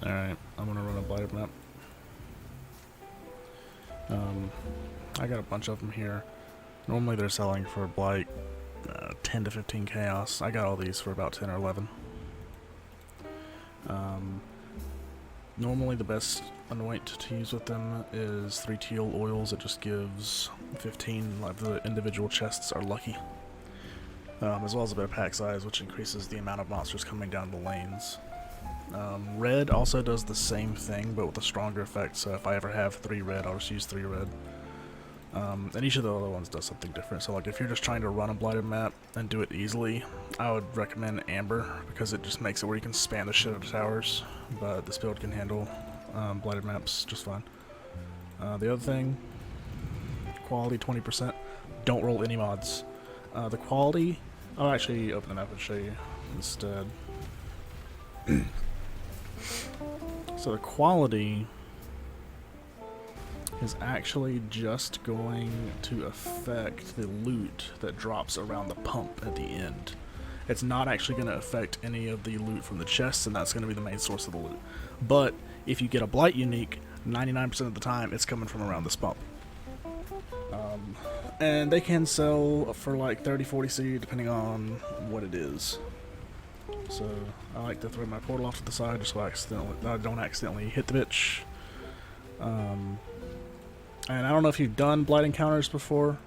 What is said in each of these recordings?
Alright, I'm gonna run a blighted map. I got a bunch of them here. Normally they're selling for blight 10 to 15 chaos. I got all these for about 10 or 11. Normally the best anoint to use with them is 3 teal oils. It just gives 15, like the individual chests are lucky. As well as a bit of pack size, which increases the amount of monsters coming down the lanes. Red also does the same thing, but with a stronger effect, so if I ever have 3 red, I'll just use 3 red. And each of the other ones does something different, so like if you're just trying to run a blighted map and do it easily, I would recommend Amber, because it just makes it where you can spam the shit out of towers, but this build can handle blighted maps just fine. The other thing, quality 20%, don't roll any mods. The quality, I'll actually open the map and show you instead. So the quality is actually just going to affect the loot that drops around the pump at the end. It's not actually going to affect any of the loot from the chests, and that's going to be the main source of the loot. But if you get a blight unique, 99% of the time it's coming from around this pump. And they can sell for like 30-40 C depending on what it is. So I like to throw my portal off to the side just so I don't accidentally hit the bitch. And I don't know if you've done blight encounters before.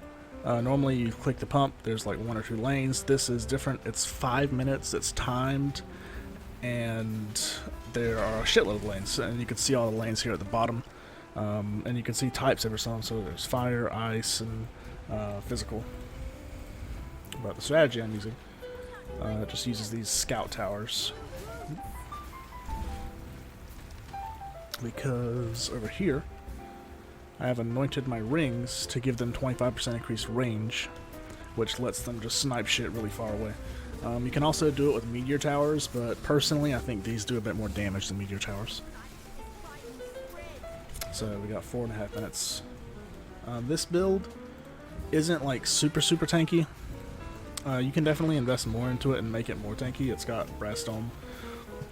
Normally you click the pump, there's like 1 or 2 lanes. This is different. It's 5 minutes, it's timed, and there are a shitload of lanes. And you can see all the lanes here at the bottom. And you can see types every some, so there's fire, ice, and physical. But the strategy I'm using just uses these scout towers. Because over here, I have anointed my rings to give them 25% increased range, which lets them just snipe shit really far away. You can also do it with meteor towers, but personally I think these do a bit more damage than meteor towers. So we got 4.5 minutes. This build isn't like super tanky. You can definitely invest more into it and make it more tanky. It's got brass dome,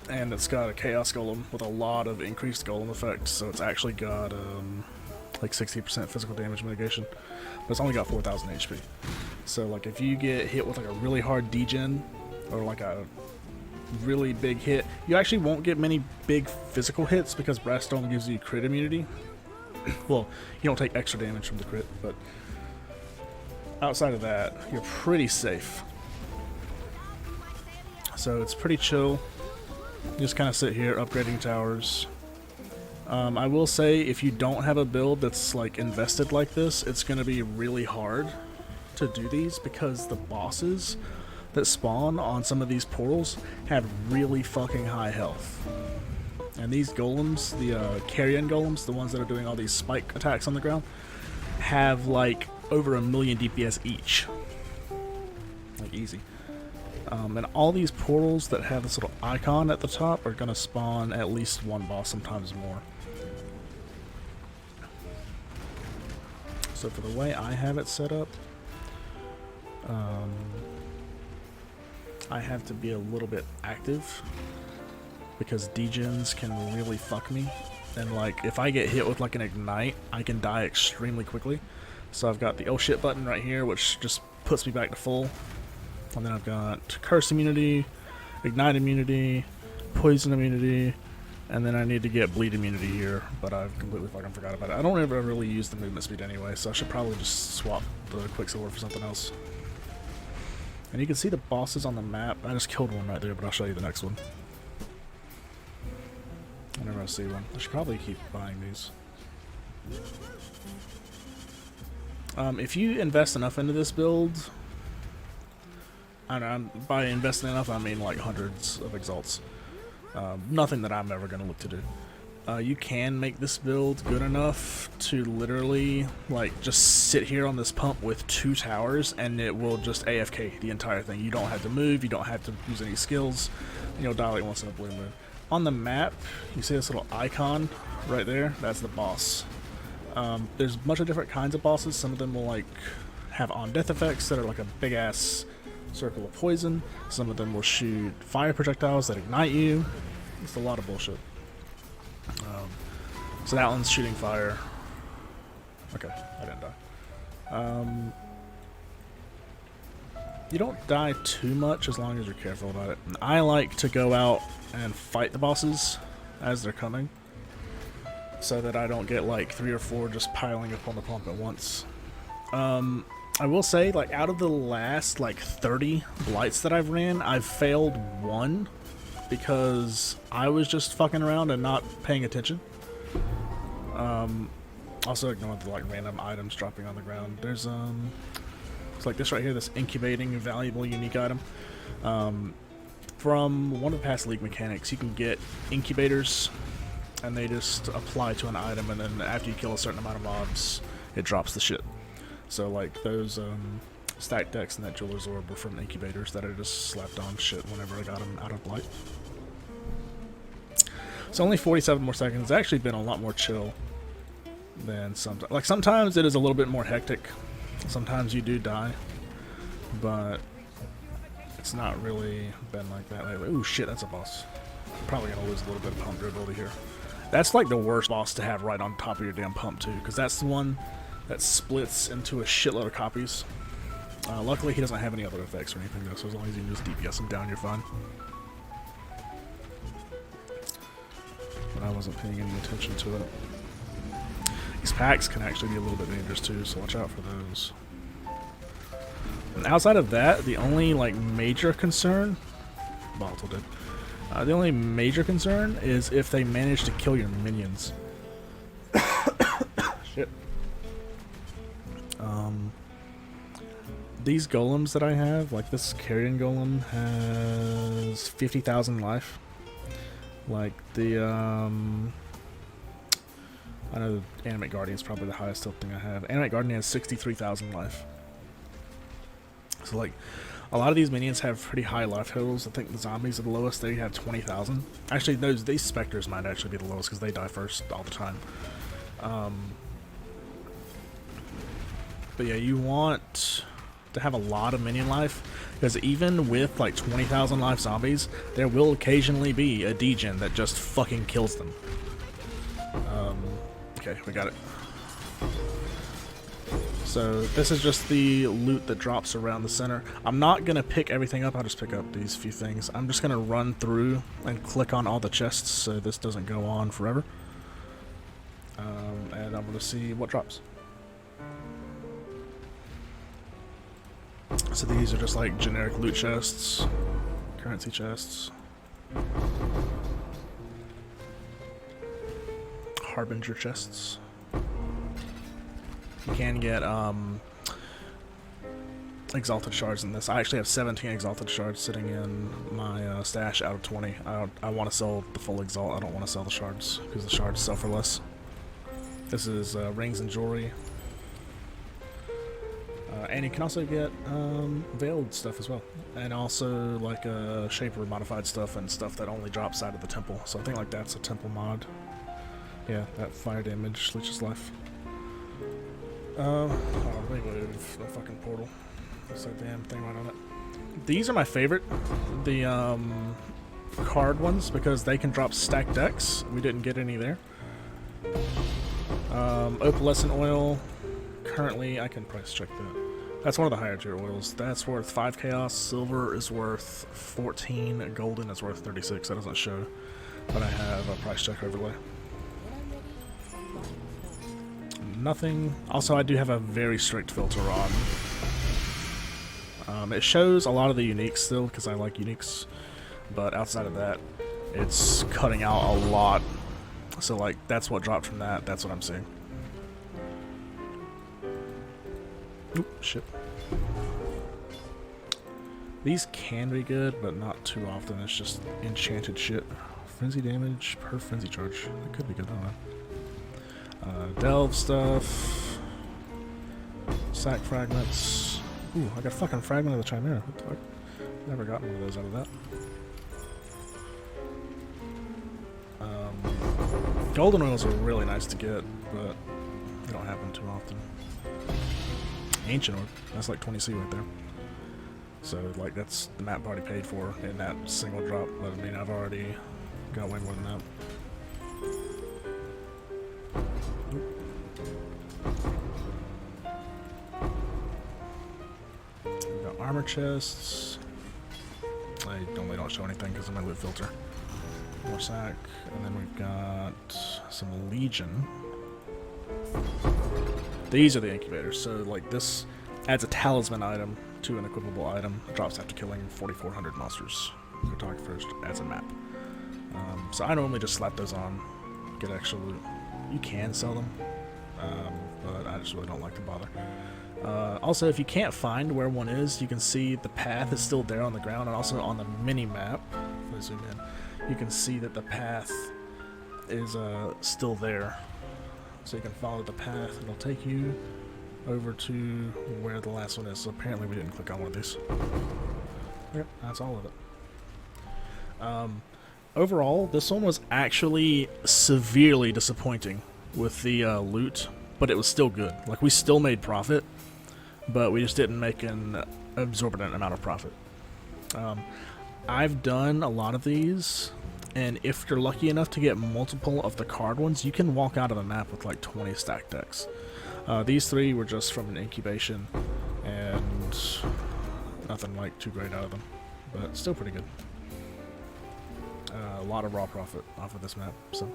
and it's got a chaos golem with a lot of increased golem effects, so it's actually got like 60% physical damage mitigation, but it's only got 4,000 HP. So like if you get hit with like a really hard degen or like a really big hit, you actually won't get many big physical hits because brass dome gives you crit immunity. Well, you don't take extra damage from the crit, but outside of that, you're pretty safe. So it's pretty chill. You just kind of sit here upgrading towers. I will say, if you don't have a build that's like invested like this, it's going to be really hard to do these because the bosses that spawn on some of these portals have really fucking high health. And these golems, the carrion golems, the ones that are doing all these spike attacks on the ground, have like over 1,000,000 DPS each. Like easy. And all these portals that have this little icon at the top are going to spawn at least 1 boss, sometimes more. So for the way I have it set up, I have to be a little bit active because degens can really fuck me. And like if I get hit with like an ignite, I can die extremely quickly. So I've got the oh shit button right here, which just puts me back to full. And then I've got curse immunity, ignite immunity, poison immunity, and then I need to get bleed immunity here, but I've completely fucking forgot about it. I don't ever really use the movement speed anyway, so I should probably just swap the quicksilver for something else. And you can see the bosses on the map. I just killed one right there, but I'll show you the next one whenever I see one. I should probably keep buying these. If you invest enough into this build, I don't know, by investing enough I mean like hundreds of exalts. Nothing that I'm ever going to look to do. You can make this build good enough to literally like just sit here on this pump with 2 towers and it will just AFK the entire thing. You don't have to move, you don't have to use any skills, and you'll die like once in a blue moon. On the map, you see this little icon right there? That's the boss. There's a bunch of different kinds of bosses. Some of them will like have on death effects that are like a big ass circle of poison. Some of them will shoot fire projectiles that ignite you. It's a lot of bullshit. So that one's shooting fire. Okay, I didn't die. You don't die too much as long as you're careful about it. And I like to go out and fight the bosses as they're coming, so that I don't get like 3 or 4 just piling up on the pump at once. I will say, like, out of the last like 30 blights that I've ran, I've failed 1 because I was just fucking around and not paying attention. Also ignore the like random items dropping on the ground. There's it's like this right here, this incubating valuable unique item. From one of the past League mechanics, you can get incubators, and they just apply to an item, and then after you kill a certain amount of mobs, it drops the shit. So like those stack decks and that jeweler's orb were from incubators that I just slapped on shit whenever I got them out of blight. So only 47 more seconds. It's actually been a lot more chill than sometimes. Like sometimes it is a little bit more hectic. Sometimes you do die, but it's not really been like that lately. Ooh, shit, that's a boss. I'm probably gonna lose a little bit of pump durability here. That's like the worst boss to have right on top of your damn pump too, because that's the one that splits into a shitload of copies. Luckily, he doesn't have any other effects or anything though, so as long as you can just DPS him down, you're fine. But I wasn't paying any attention to it. These packs can actually be a little bit dangerous too, so watch out for those. And outside of that, the only like major concern, Volatile did. The only major concern is if they manage to kill your minions. Shit. These golems that I have, like this carrion golem has 50,000 life. Like the I know the Animate Guardian is probably the highest health thing I have. Animate Guardian has 63,000 life. So like, a lot of these minions have pretty high life totals. I think the zombies are the lowest. They have 20,000. Actually, these specters might actually be the lowest because they die first all the time. But yeah, you want to have a lot of minion life, because even with like 20,000 life zombies, there will occasionally be a degen that just fucking kills them. Okay, we got it. So this is just the loot that drops around the center. I'm not going to pick everything up, I'll just pick up these few things. I'm just going to run through and click on all the chests so this doesn't go on forever. And I'm going to see what drops. So these are just like generic loot chests, currency chests. Harbinger chests. You can get exalted shards in this. I actually have 17 exalted shards sitting in my stash out of 20. I want to sell the full exalt. I don't want to sell the shards because the shards sell for less. This is rings and jewelry. And you can also get veiled stuff as well. And also like shaper modified stuff and stuff that only drops out of the temple. So I think like that's a temple mod. Yeah, that fire damage leeches life. Oh, let me move the fucking portal. There's that damn thing right on it. These are my favorite. The card ones, because they can drop stacked decks. We didn't get any there. Opalescent oil. Currently, I can price check that. That's one of the higher tier oils. That's worth 5 chaos. Silver is worth 14. Golden is worth 36. That doesn't show, but I have a price check overlay. Nothing. Also, I do have a very strict filter on. It shows a lot of the uniques still, because I like uniques, but outside of that, it's cutting out a lot. So like, that's what dropped from that. That's what I'm seeing. Oop, shit. These can be good, but not too often. It's just enchanted shit. Frenzy damage per frenzy charge. That could be good, I don't know. Delve stuff. Sack fragments. Ooh, I got a fucking fragment of the Chimera. What the fuck? Never got one of those out of that. Golden oils are really nice to get, but they don't happen too often. Ancient orb. That's like 20C right there. So, like, that's the map already paid for in that single drop. But I mean, I've already got way more than that. armor chests. They normally don't show anything because of my loot filter. More sack, and then we've got some Legion. These are the incubators, so like this adds a talisman item to an equipable item. Drops after killing 4,400 monsters. Cartographer's adds a map. So I normally just slap those on, get extra loot. You can sell them, but I just really don't like to bother. Also, if you can't find where one is, you can see the path is still there on the ground, and also on the mini-map, if I zoom in, you can see that the path is still there. So you can follow the path, it'll take you over to where the last one is. So apparently we didn't click on one of these. Yep, that's all of it. Overall, this one was actually severely disappointing with the loot, but it was still good. Like, we still made profit, but we just didn't make an exorbitant amount of profit. I've done a lot of these, and if you're lucky enough to get multiple of the card ones, you can walk out of the map with like 20 stack decks. These three were just from an incubation, and nothing like too great out of them, but still pretty good. A lot of raw profit off of this map, so.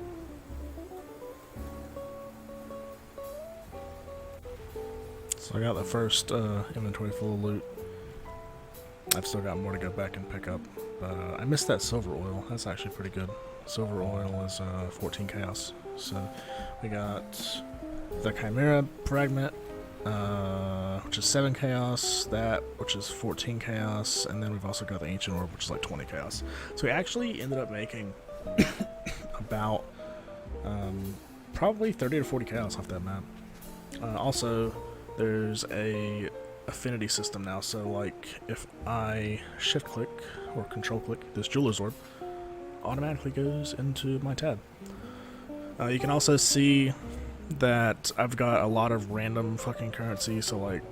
So I got the first inventory full of loot. I've still got more to go back and pick up, but I missed that silver oil. That's actually pretty good. Silver oil is 14 chaos. So we got the Chimera fragment, which is 7 chaos, that which is 14 chaos, and then we've also got the ancient orb, which is like 20 chaos. So we actually ended up making about probably 30 to 40 chaos off that map. Also, there's a affinity system now, so like if I shift click or control click this jeweler's orb, automatically goes into my tab. You can also see that I've got a lot of random fucking currency, so like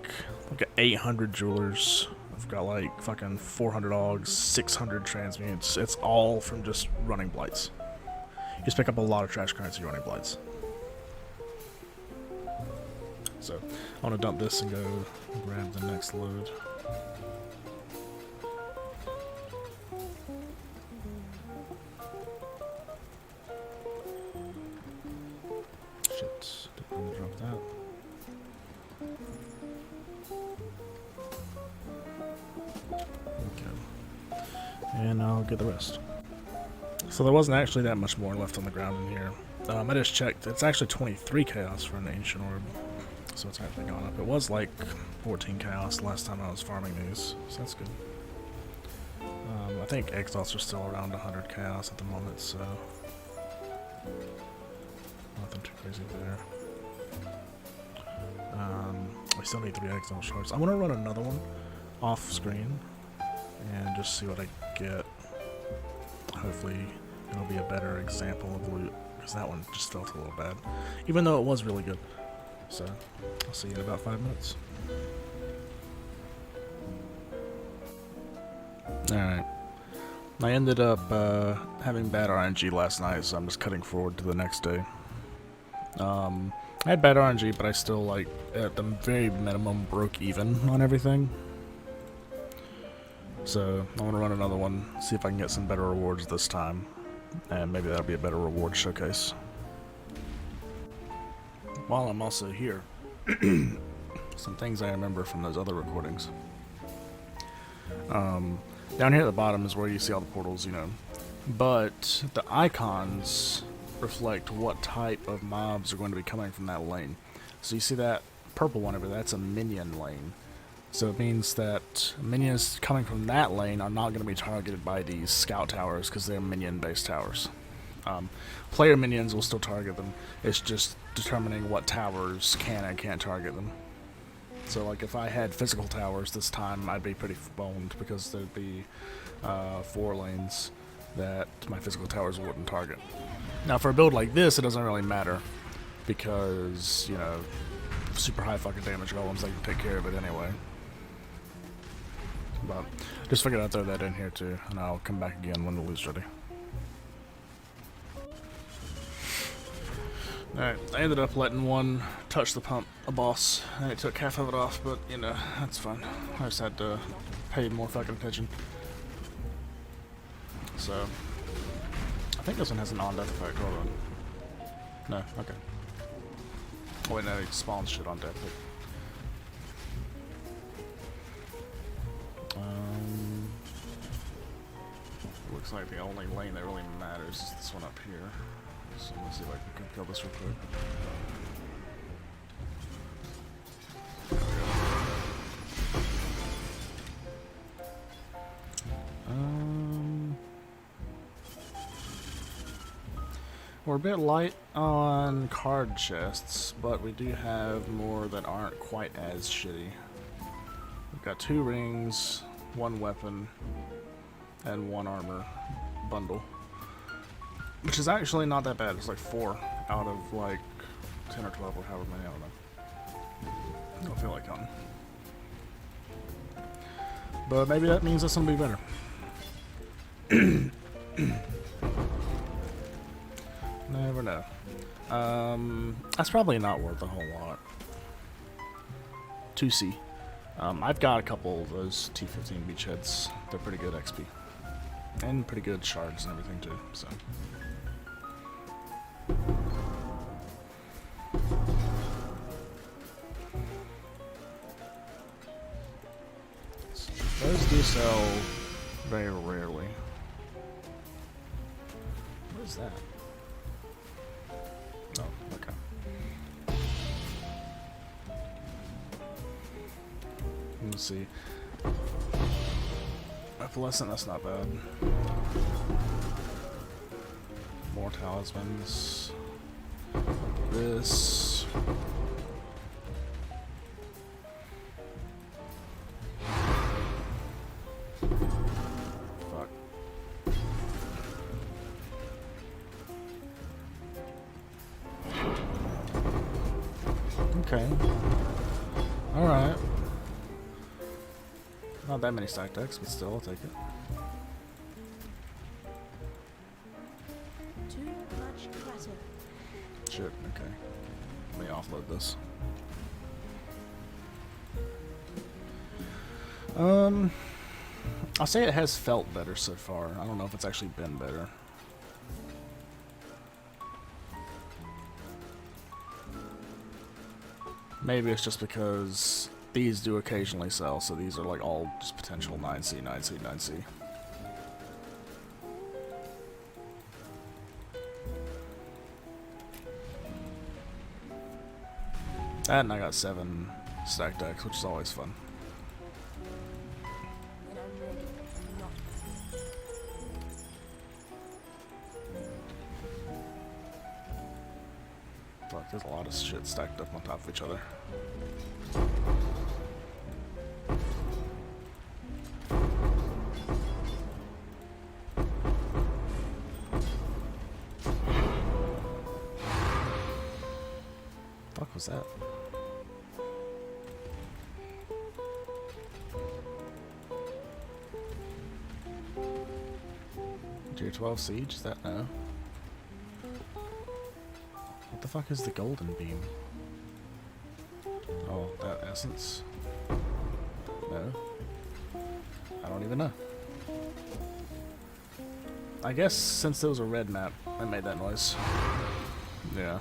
I've got 800 jewelers, I've got like fucking 400 augs, 600 transmutes. It's all from just running blights. You just pick up a lot of trash currency running blights. So I want to dump this and go grab the next load. Shit, didn't want to drop that. Okay. And I'll get the rest. So there wasn't actually that much more left on the ground in here. I just checked. It's actually 23 chaos for an ancient orb. So it's actually gone up. It was like 14 chaos last time I was farming these, so that's good. I think exalts are still around 100 chaos at the moment, so nothing too crazy there. We still need 3 exalt shards. I want to run another one off screen and just see what I get. Hopefully it'll be a better example of loot, because that one just felt a little bad, even though it was really good. So, I'll see you in about 5 minutes. Alright. I ended up having bad RNG last night, so I'm just cutting forward to the next day. I had bad RNG, but I still, like, at the very minimum, broke even on everything. So, I want to run another one, see if I can get some better rewards this time. And maybe that'll be a better reward showcase. While I'm also here, some things I remember from those other recordings. Down here at the bottom is where you see all the portals, you know. But the icons reflect what type of mobs are going to be coming from that lane. So you see that purple one over there, that's a minion lane. So it means that minions coming from that lane are not going to be targeted by these scout towers because they're minion-based towers. Player minions will still target them. It's just determining what towers can and can't target them. So like if I had physical towers this time, I'd be pretty boned because there'd be 4 lanes that my physical towers wouldn't target. Now for a build like this, it doesn't really matter because, you know, super high fucking damage golems, they can take care of it anyway. But just figured I'd throw that in here too, and I'll come back again when the loot's ready. Alright, I ended up letting one touch the pump, a boss, and it took half of it off, but, you know, that's fine. I just had to pay more fucking attention. So, I think this one has a non-death effect. Hold on. No, okay. Oh wait, no, it spawns shit on death. Looks like the only lane that really matters is this one up here. So let's see if I can kill this real quick. We're a bit light on card chests, but we do have more that aren't quite as shitty. We've got 2 rings, 1 weapon, and 1 armor bundle. Which is actually not that bad. It's like 4 out of like 10 or 12 or however many, I don't know. I don't feel like counting. But maybe that means this one will be better. Never know. That's probably not worth a whole lot. 2C. I've got a couple of those T16 beachheads. They're pretty good XP. And pretty good shards and everything too, so. Those do sell very rarely. What is that? Oh, okay. Let's see. Opalescent, that's not bad. More talismans. This. Fuck. Okay. Alright. Not that many stack decks, but still, I'll take it. Too much clutter. Shit, okay. Let me offload this. I'll say it has felt better so far. I don't know if it's actually been better. Maybe it's just because these do occasionally sell, so these are like all just potential 9C, 9C, 9C. And I got 7 stack decks, which is always fun. When I'm ready, not. Fuck, there's a lot of shit stacked up on top of each other. Fuck was that? Tier 12 siege? Is that no? What the fuck is the golden beam? Oh, that essence? No? I don't even know. I guess since there was a red map, I made that noise. Yeah.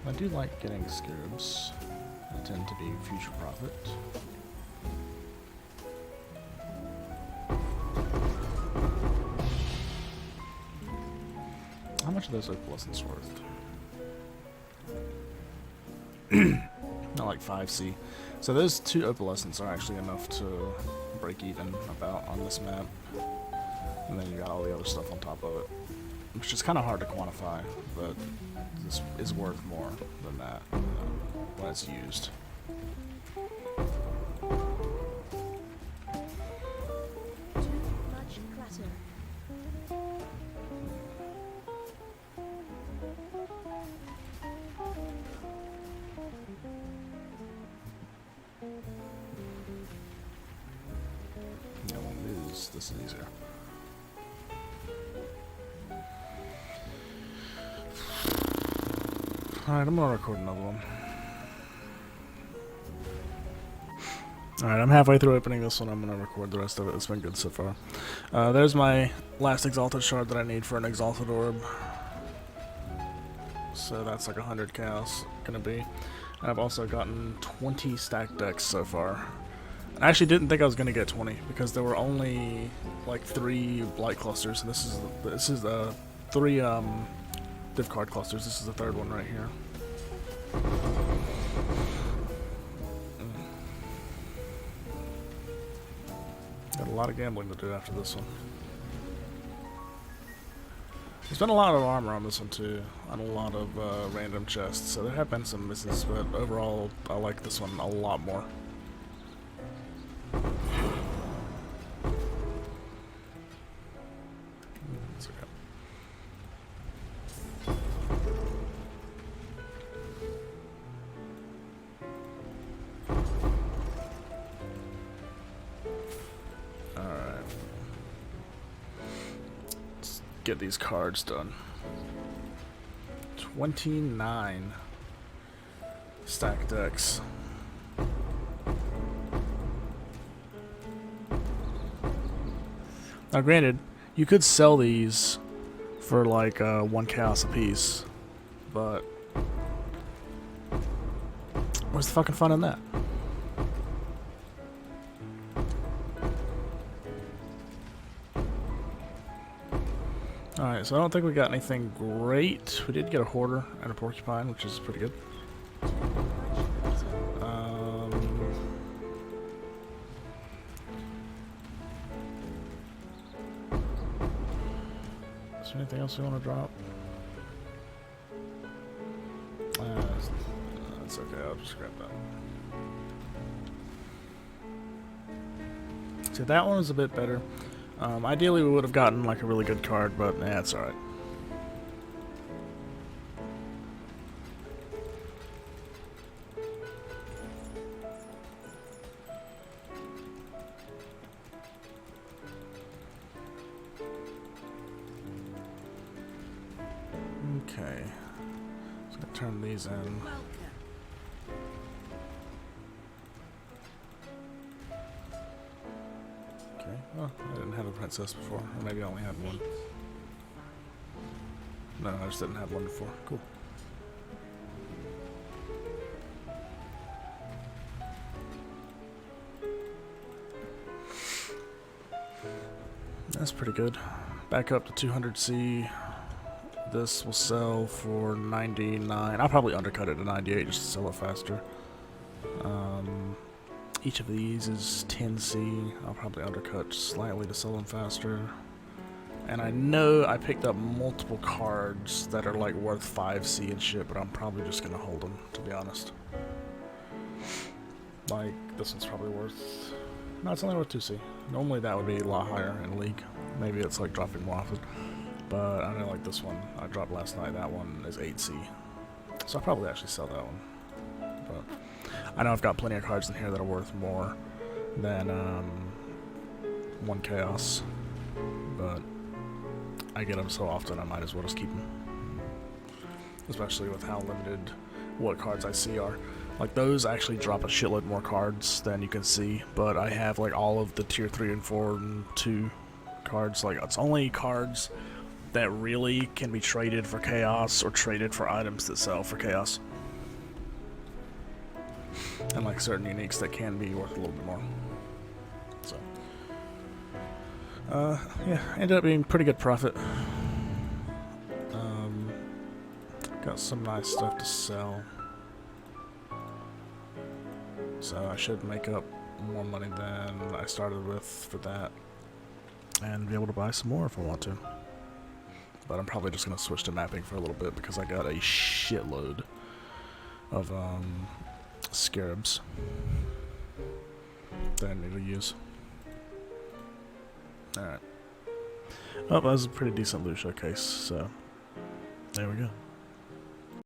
I do like getting scarabs. They tend to be future profit. How much are those opalescents worth? Not like 5C. So those 2 opalescents are actually enough to break even about on this map. And then you got all the other stuff on top of it. Which is kind of hard to quantify, but this is worth more than that when it's used. This is easier. Alright, I'm gonna record another one. Alright, I'm halfway through opening this one. I'm gonna record the rest of it. It's been good so far. There's my last exalted shard that I need for an exalted orb. So that's like 100 chaos gonna be. And I've also gotten 20 stacked decks so far. I actually didn't think I was gonna get 20 because there were only like 3 blight clusters, and this is 3 div card clusters. This is the 3rd one right here. Got a lot of gambling to do after this one. There's been a lot of armor on this one too, and a lot of random chests, so there have been some misses, but overall I like this one a lot more. It's okay. Alright. Let's get these cards done. 29 stack decks. Now granted, you could sell these for like 1 chaos a piece, but where's the fucking fun in that? Alright, so I don't think we got anything great. We did get a hoarder and a porcupine, which is pretty good. Is there anything else we want to drop? That's okay, I'll just grab that. See, that one was a bit better. Ideally we would have gotten like a really good card, but yeah, it's alright. Okay. Just gonna turn these in. Okay. Oh, I didn't have a princess before. Or maybe I only had one. No, I just didn't have one before. Cool. That's pretty good. Back up to 200C. This will sell for 99. I'll probably undercut it to 98 just to sell it faster. Each of these is 10C. I'll probably undercut slightly to sell them faster. And I know I picked up multiple cards that are like worth 5C and shit, but I'm probably just gonna hold them, to be honest. Like, this one's probably worth... No, it's only worth 2C. Normally that would be a lot higher in League. Maybe it's like dropping more often. But I know like this one I dropped last night, that one is 8C. So I'll probably actually sell that one. But I know I've got plenty of cards in here that are worth more than 1 chaos. But I get them so often I might as well just keep them. Especially with how limited what cards I see are. Like those actually drop a shitload more cards than you can see. But I have like all of the tier 3 and 4 and 2 cards. Like it's only cards that really can be traded for chaos or traded for items that sell for chaos. And like certain uniques that can be worth a little bit more. So yeah, ended up being pretty good profit. Got some nice stuff to sell. So I should make up more money than I started with for that. And be able to buy some more if I want to. But I'm probably just going to switch to mapping for a little bit because I got a shitload of scarabs that I need to use. Alright. Oh, that was a pretty decent loot showcase, so there we go.